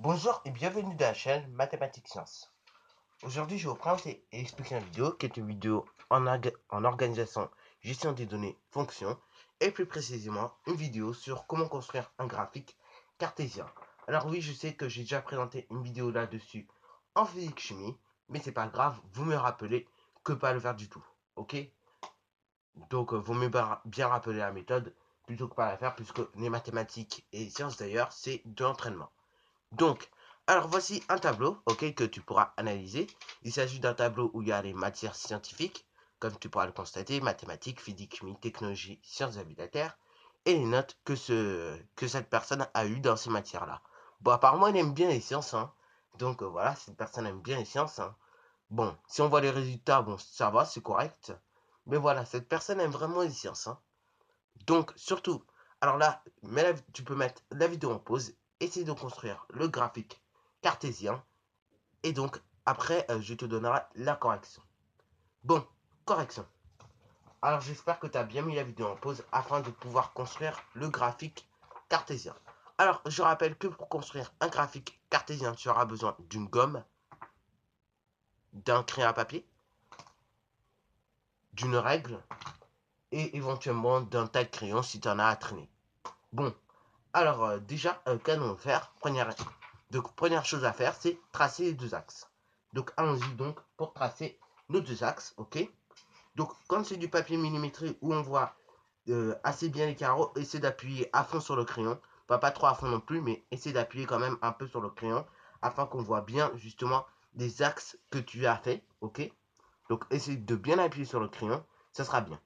Bonjour et bienvenue dans la chaîne Mathématiques Sciences. Aujourd'hui, je vais vous présenter et expliquer une vidéo qui est une vidéo en organisation, gestion des données, fonctions, et plus précisément une vidéo sur comment construire un graphique cartésien. Alors oui, je sais que j'ai déjà présenté une vidéo là-dessus en physique-chimie, mais c'est pas grave, vous me rappelez que pas le faire du tout, ok? Donc, vaut mieux bien rappeler la méthode plutôt que pas la faire, puisque les mathématiques et les sciences d'ailleurs, c'est de l'entraînement. Donc, alors voici un tableau, ok, que tu pourras analyser. Il s'agit d'un tableau où il y a les matières scientifiques, comme tu pourras le constater, mathématiques, physique, chimie, technologie, sciences de la vie de la Terre, et les notes que cette personne a eues dans ces matières-là. Bon, apparemment, elle aime bien les sciences, hein. Donc voilà, cette personne aime bien les sciences, hein. Bon, si on voit les résultats, bon, ça va, c'est correct. Mais voilà, cette personne aime vraiment les sciences, hein. Donc, surtout, alors là, tu peux mettre la vidéo en pause, essayer de construire le graphique cartésien, et donc, après, je te donnerai la correction. Bon, correction. Alors, j'espère que tu as bien mis la vidéo en pause afin de pouvoir construire le graphique cartésien. Alors, je rappelle que pour construire un graphique cartésien, tu auras besoin d'une gomme, d'un crayon à papier, d'une règle, et éventuellement d'un tas de crayons si tu en as à traîner. Bon, alors déjà, qu'allons-nous faire? Première chose à faire, c'est tracer les deux axes. Donc allons-y donc pour tracer nos deux axes, ok? Donc comme c'est du papier millimétré où on voit assez bien les carreaux, essaie d'appuyer à fond sur le crayon. Pas trop à fond non plus, mais essaie d'appuyer quand même un peu sur le crayon afin qu'on voit bien justement les axes que tu as fait, ok? Donc essaie de bien appuyer sur le crayon, ça sera bien.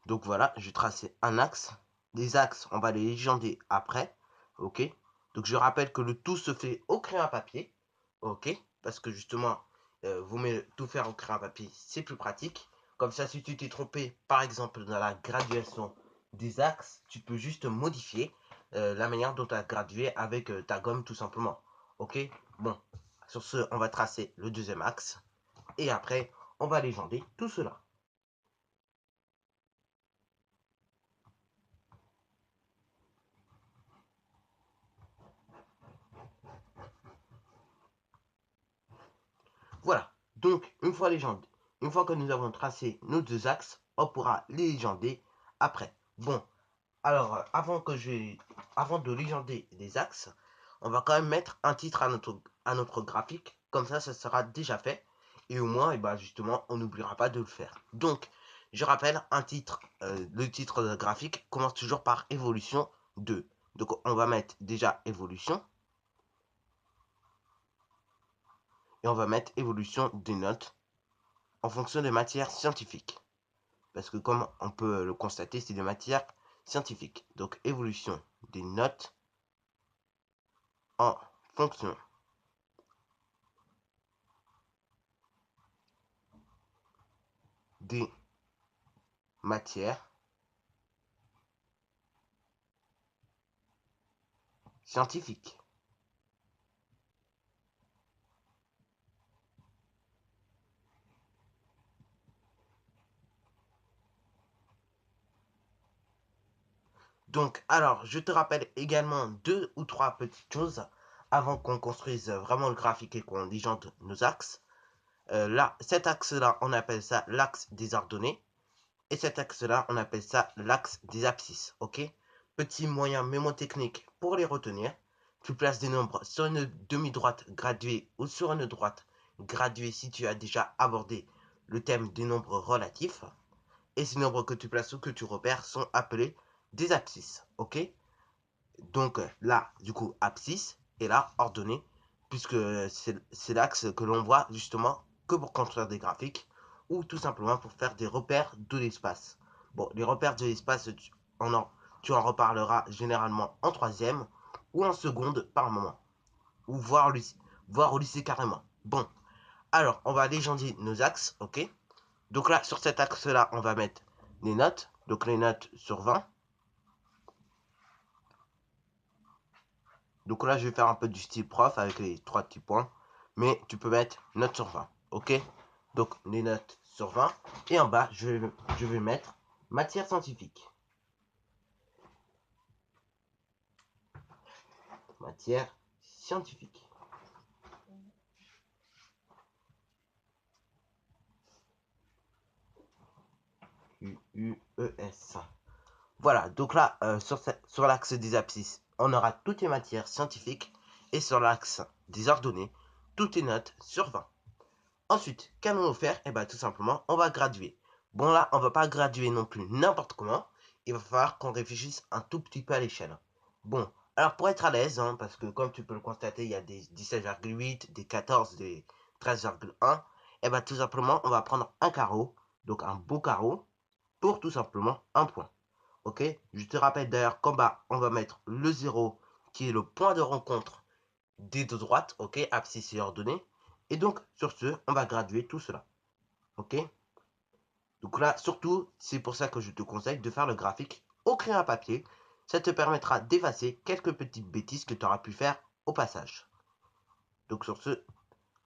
Donc voilà, je vais tracer un axe. Les axes, on va les légender après. Ok. Donc je rappelle que le tout se fait au crayon à papier. Ok. Parce que justement, vous mettez tout faire au crayon à papier, c'est plus pratique. Comme ça, si tu t'es trompé, par exemple, dans la graduation des axes, tu peux juste modifier la manière dont tu as gradué avec ta gomme, tout simplement. Ok. Bon. Sur ce, on va tracer le deuxième axe. Et après, on va légender tout cela. Voilà. Donc, une fois que nous avons tracé nos deux axes, on pourra les légender après. Bon, alors, avant de légender les axes, on va quand même mettre un titre à notre graphique. Comme ça sera déjà fait. Et au moins, et ben justement, on n'oubliera pas de le faire. Donc, je rappelle, le titre de graphique commence toujours par évolution 2. Donc, on va mettre déjà évolution. Et on va mettre évolution des notes en fonction des matières scientifiques. Parce que comme on peut le constater, c'est des matières scientifiques. Donc évolution des notes en fonction des matières scientifiques. Donc, alors, je te rappelle également deux ou trois petites choses avant qu'on construise vraiment le graphique et qu'on légende nos axes. Là, cet axe-là, on appelle ça l'axe des ordonnées. Et cet axe-là, on appelle ça l'axe des abscisses. Ok? Petit moyen mémotechnique pour les retenir. Tu places des nombres sur une demi-droite graduée ou sur une droite graduée si tu as déjà abordé le thème des nombres relatifs. Et ces nombres que tu places ou que tu repères sont appelés des abscisses. Ok? Donc là, du coup, abscisse et là, ordonnée, puisque c'est l'axe que l'on voit justement que pour construire des graphiques ou tout simplement pour faire des repères de l'espace. Bon, les repères de l'espace, tu en reparleras généralement en troisième ou en seconde par moment, ou voire au lycée carrément. Bon, alors, on va légender nos axes, ok? Donc là, sur cet axe-là, on va mettre les notes, donc les notes sur 20. Donc là, je vais faire un peu du style prof avec les trois petits points. Mais tu peux mettre note sur 20. Ok? donc les notes sur 20. Et en bas, je vais mettre matière scientifique. Matière scientifique. UUES. Voilà, donc là, sur l'axe des abscisses, on aura toutes les matières scientifiques. Et sur l'axe des ordonnées, toutes les notes sur 20. Ensuite, qu'allons-nous faire? Eh bien, tout simplement, on va graduer. Bon, là, on va pas graduer non plus n'importe comment. Il va falloir qu'on réfléchisse un tout petit peu à l'échelle. Bon, alors pour être à l'aise, hein, parce que comme tu peux le constater, il y a des 17,8, des 14, des 13,1. Eh bien, tout simplement, on va prendre un carreau, donc un beau carreau, pour tout simplement un point. Ok? Je te rappelle d'ailleurs qu'en bas, on va mettre le 0, qui est le point de rencontre des deux droites, ok? Abscisse et ordonnée. Et donc, sur ce, on va graduer tout cela. Ok? Donc là, surtout, c'est pour ça que je te conseille de faire le graphique au crayon à papier. Ça te permettra d'effacer quelques petites bêtises que tu auras pu faire au passage. Donc sur ce,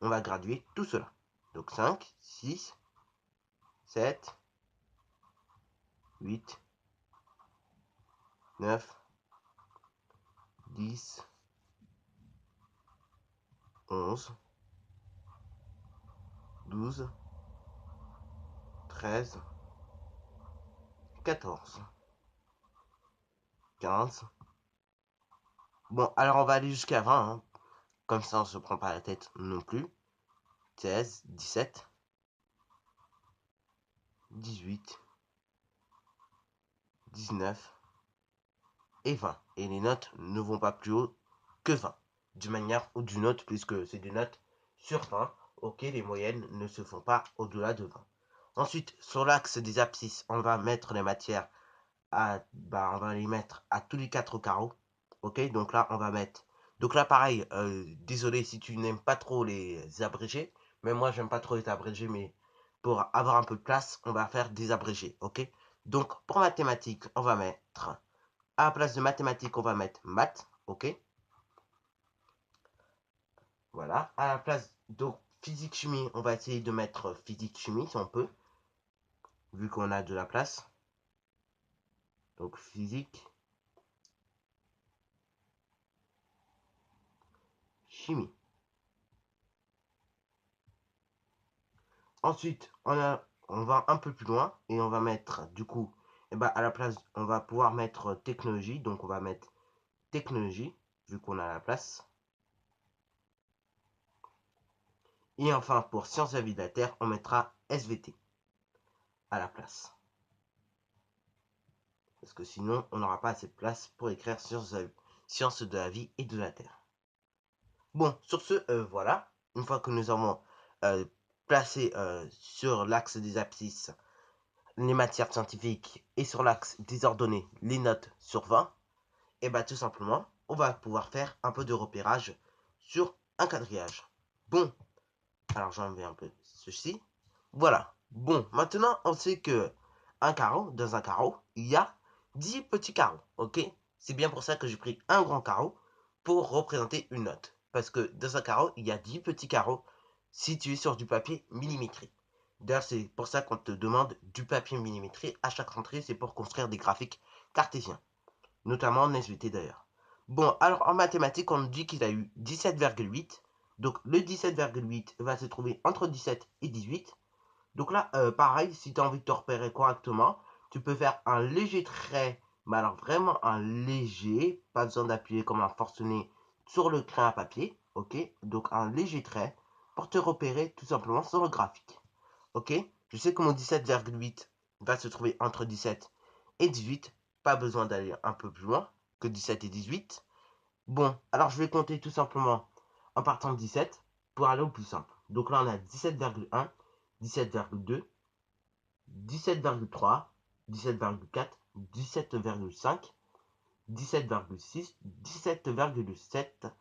on va graduer tout cela. Donc 5, 6, 7, 8, 9, 10, 11, 12, 13, 14, 15. Bon, alors on va aller jusqu'à 20, hein. Comme ça on se prend pas la tête non plus. 16, 17, 18, 19 et 20. Et les notes ne vont pas plus haut que 20. D'une manière ou d'une autre, puisque c'est des notes sur 20. Ok, les moyennes ne se font pas au-delà de 20. Ensuite, sur l'axe des abscisses, on va mettre les matières on va les mettre à tous les 4 carreaux. Ok, donc là, on va mettre. Donc là, pareil, désolé si tu n'aimes pas trop les abrégés. Mais moi, j'aime pas trop les abrégés, mais pour avoir un peu de place, on va faire des abrégés. Ok, donc pour mathématiques, on va mettre. À la place de mathématiques, on va mettre maths. Ok, voilà. À la place de physique-chimie, on va essayer de mettre physique-chimie si on peut, vu qu'on a de la place. Donc physique, chimie. Ensuite, on va un peu plus loin et on va mettre du coup, à la place, on va pouvoir mettre technologie. Donc on va mettre technologie, vu qu'on a la place. Et enfin, pour sciences de la vie de la Terre, on mettra SVT à la place. Parce que sinon, on n'aura pas assez de place pour écrire sciences de la vie et de la Terre. Bon, sur ce, voilà. Une fois que nous avons placé sur l'axe des abscisses les matières scientifiques et sur l'axe des ordonnées les notes sur 20, et tout simplement, on va pouvoir faire un peu de repérage sur un quadrillage. Bon, alors j'enlève un peu ceci. Voilà. Bon, maintenant, on sait que dans un carreau, il y a 10 petits carreaux, ok? C'est bien pour ça que j'ai pris un grand carreau pour représenter une note. Parce que dans un carreau, il y a 10 petits carreaux situés sur du papier millimétré. D'ailleurs, c'est pour ça qu'on te demande du papier millimétré à chaque rentrée, c'est pour construire des graphiques cartésiens, notamment en SVT d'ailleurs. Bon, alors en mathématiques, on nous dit qu'il a eu 17,8. Donc le 17,8 va se trouver entre 17 et 18. Donc là, pareil, si tu as envie de te repérer correctement, tu peux faire un léger trait, mais alors vraiment un léger, pas besoin d'appuyer comme un forcené sur le crayon à papier, ok? Donc un léger trait pour te repérer tout simplement sur le graphique, ok? Je sais que mon 17,8 va se trouver entre 17 et 18, pas besoin d'aller un peu plus loin que 17 et 18. Bon, alors je vais compter tout simplement en partant de 17 pour aller au plus simple. Donc là, on a 17,1, 17,2, 17,3, 17,4, 17,5, 17,6, 17,7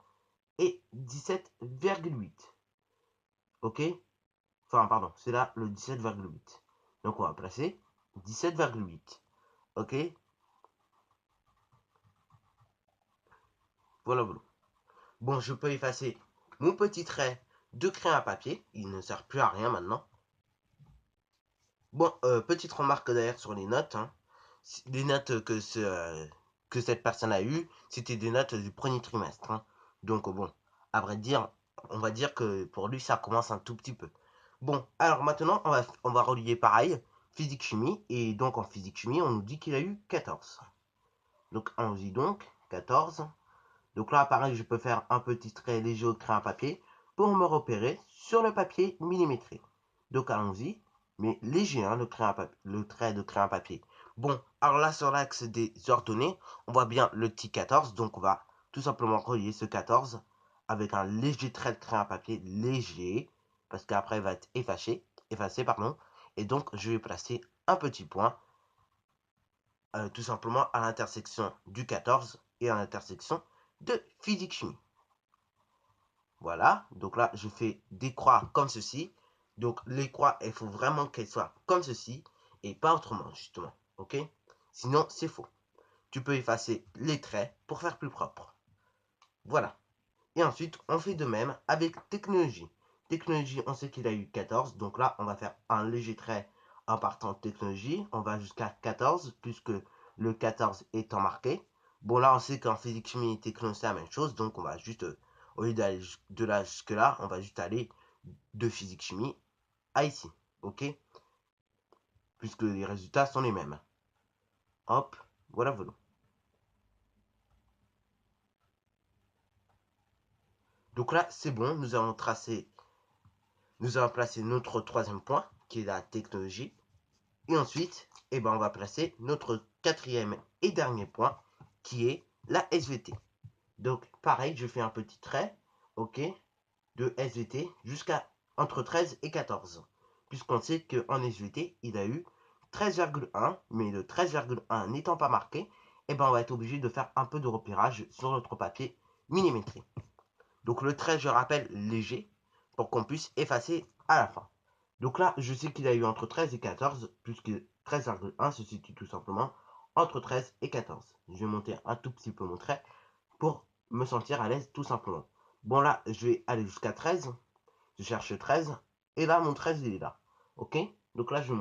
et 17,8. Ok? Enfin, pardon, c'est là le 17,8. Donc on va placer 17,8. Ok? Voilà, voilà. Bon, je peux effacer mon petit trait de crayon à papier. Il ne sert plus à rien maintenant. Bon, petite remarque d'ailleurs sur les notes, hein. Les notes que cette personne a eues, c'était des notes du premier trimestre, hein. Donc bon, à vrai dire, on va dire que pour lui, ça commence un tout petit peu. Bon, alors maintenant, on va relier pareil, physique-chimie, et donc en physique-chimie, on nous dit qu'il a eu 14. Donc on dit donc 14. Donc là, pareil, je peux faire un petit trait léger au crayon à papier pour me repérer sur le papier millimétré. Donc allons-y, mais léger, hein, le trait de crayon à papier. Bon, alors là, sur l'axe des ordonnées, on voit bien le petit 14, donc on va tout simplement relier ce 14 avec un léger trait de crayon à papier, léger, parce qu'après il va être effacé, pardon, et donc je vais placer un petit point, tout simplement à l'intersection du 14 et à l'intersection de physique-chimie. Voilà, donc là, je fais des croix comme ceci. Donc, les croix, il faut vraiment qu'elles soient comme ceci et pas autrement, justement. Ok? Sinon, c'est faux. Tu peux effacer les traits pour faire plus propre. Voilà. Et ensuite, on fait de même avec technologie. Technologie, on sait qu'il a eu 14. Donc là, on va faire un léger trait en partant de technologie. On va jusqu'à 14, puisque le 14 étant marqué. Bon, là, on sait qu'en physique, chimie et techno, c'est la même chose. Donc, on va juste, au lieu d'aller de là jusque-là, on va juste aller de physique, chimie à ici. OK? Puisque les résultats sont les mêmes. Hop, voilà, voilà. Donc là, c'est bon. Nous allons placer notre troisième point, qui est la technologie. Et ensuite, eh ben, on va placer notre quatrième et dernier point, qui est la SVT. Donc, pareil, je fais un petit trait, ok, de SVT jusqu'à entre 13 et 14. Puisqu'on sait qu'en SVT, il a eu 13,1, mais le 13,1 n'étant pas marqué, eh ben, on va être obligé de faire un peu de repérage sur notre papier millimétré. Donc le 13, je rappelle, léger, pour qu'on puisse effacer à la fin. Donc là, je sais qu'il a eu entre 13 et 14, puisque 13,1 se situe tout simplement entre 13 et 14. Je vais monter un tout petit peu mon trait pour me sentir à l'aise tout simplement. Bon là, je vais aller jusqu'à 13. Je cherche 13. Et là, mon 13, il est là. Ok? Donc là, je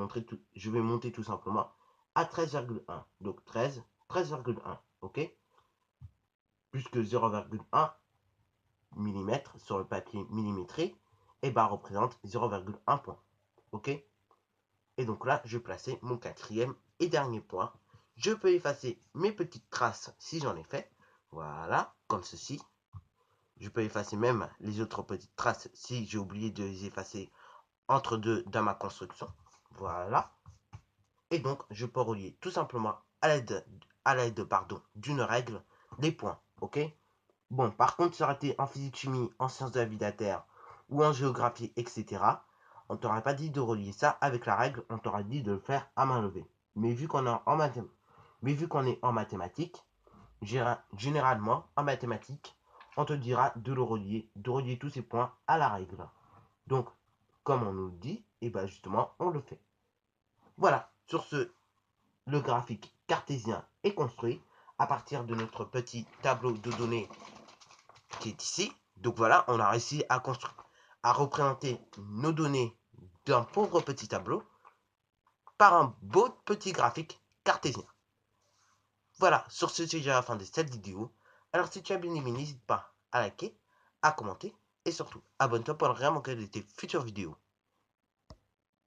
vais monter tout simplement à 13,1. Donc 13, 13,1. Ok? Puisque 0,1 mm sur le papier millimétré, et ben représente 0,1 point. Ok? Et donc là, je vais placer mon quatrième et dernier point. Je peux effacer mes petites traces si j'en ai fait. Voilà, comme ceci. Je peux effacer même les autres petites traces si j'ai oublié de les effacer entre deux dans ma construction. Voilà. Et donc, je peux relier tout simplement à l'aide d'une règle les points. Ok? Bon, par contre, ça aurait été en physique-chimie, en sciences de la vie de la Terre, ou en géographie, etc., on t'aurait pas dit de relier ça avec la règle, on t'aurait dit de le faire à main levée. Mais vu qu'on est en mathématiques, généralement, en mathématiques, on te dira de relier tous ces points à la règle. Donc, comme on nous le dit, et ben justement, on le fait. Voilà, sur ce, le graphique cartésien est construit à partir de notre petit tableau de données qui est ici. Donc voilà, on a réussi à représenter nos données d'un pauvre petit tableau par un beau petit graphique cartésien. Voilà, sur ce, c'est déjà la fin de cette vidéo. Alors si tu as bien aimé, n'hésite pas à liker, à commenter et surtout, abonne-toi pour ne rien manquer de tes futures vidéos.